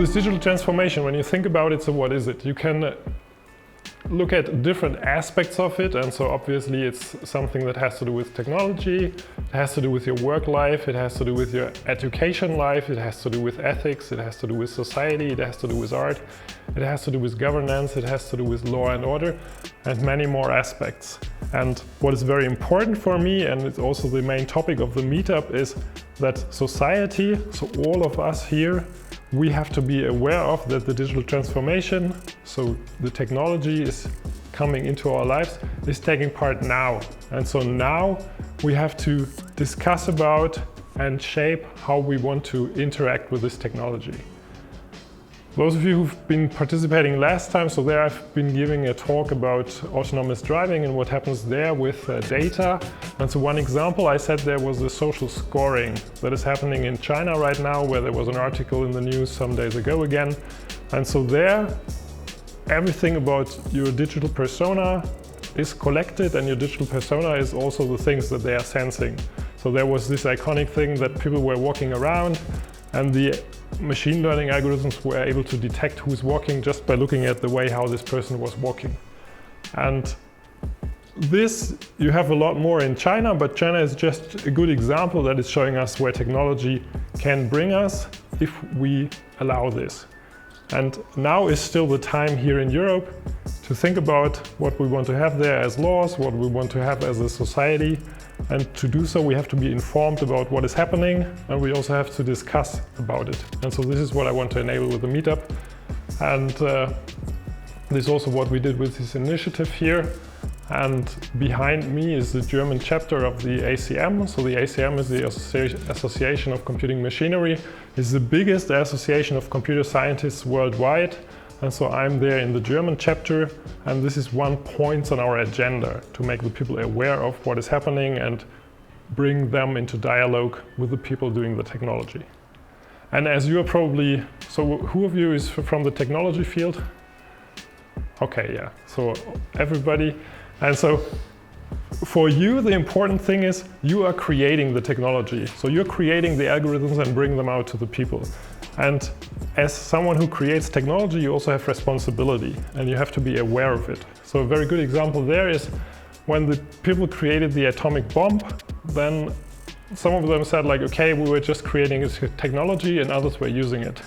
with digital transformation, when you think about it, so what is it? You can look at different aspects of it, and so obviously it's something that has to do with technology, it has to do with your work life, it has to do with your education life, it has to do with ethics, it has to do with society, it has to do with art, it has to do with governance, it has to do with law and order, and many more aspects. And what is very important for me, and it's also the main topic of the meetup, is that society, so all of us here, we have to be aware of that the digital transformation, so the technology is coming into our lives, is taking part now. And so now we have to discuss about and shape how we want to interact with this technology. Those of you who've been participating last time, so there I've been giving a talk about autonomous driving and what happens there with data. And so one example I said there was the social scoring that is happening in China right now, where there was an article in the news some days ago again. And so there, everything about your digital persona is collected, and your digital persona is also the things that they are sensing. So there was this iconic thing that people were walking around, and the machine learning algorithms were able to detect who's walking just by looking at the way how this person was walking. And this, you have a lot more in China, but China is just a good example that is showing us where technology can bring us if we allow this. And now is still the time here in Europe to think about what we want to have there as laws, what we want to have as a society. And to do so, we have to be informed about what is happening, and we also have to discuss about it. And so this is what I want to enable with the meetup. And this is also what we did with this initiative here. And behind me is the German chapter of the ACM. So the ACM is the Association of Computing Machinery. It's the biggest association of computer scientists worldwide. And so I'm there in the German chapter, and this is one point on our agenda to make the people aware of what is happening and bring them into dialogue with the people doing the technology. And as you are probably, so who of you is from the technology field? Okay, yeah, so everybody. And so for you, the important thing is you are creating the technology. So you're creating the algorithms and bring them out to the people. And as someone who creates technology, you also have responsibility, and you have to be aware of it. So a very good example there is when the people created the atomic bomb, then some of them said like, okay, we were just creating a technology and others were using it.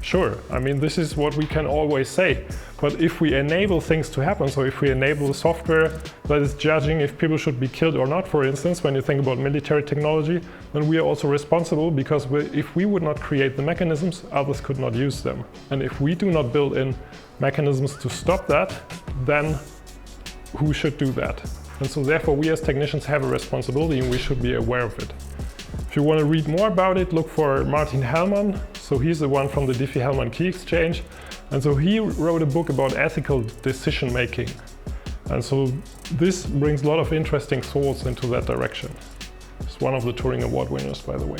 Sure, I mean, this is what we can always say. But if we enable things to happen, so if we enable software that is judging if people should be killed or not, for instance, when you think about military technology, then we are also responsible, because if we would not create the mechanisms, others could not use them. And if we do not build in mechanisms to stop that, then who should do that? And so therefore we as technicians have a responsibility, and we should be aware of it. If you want to read more about it, look for Martin Hellman. So he's the one from the Diffie-Hellman key exchange. And so he wrote a book about ethical decision making. And so this brings a lot of interesting thoughts into that direction. It's one of the Turing Award winners, by the way.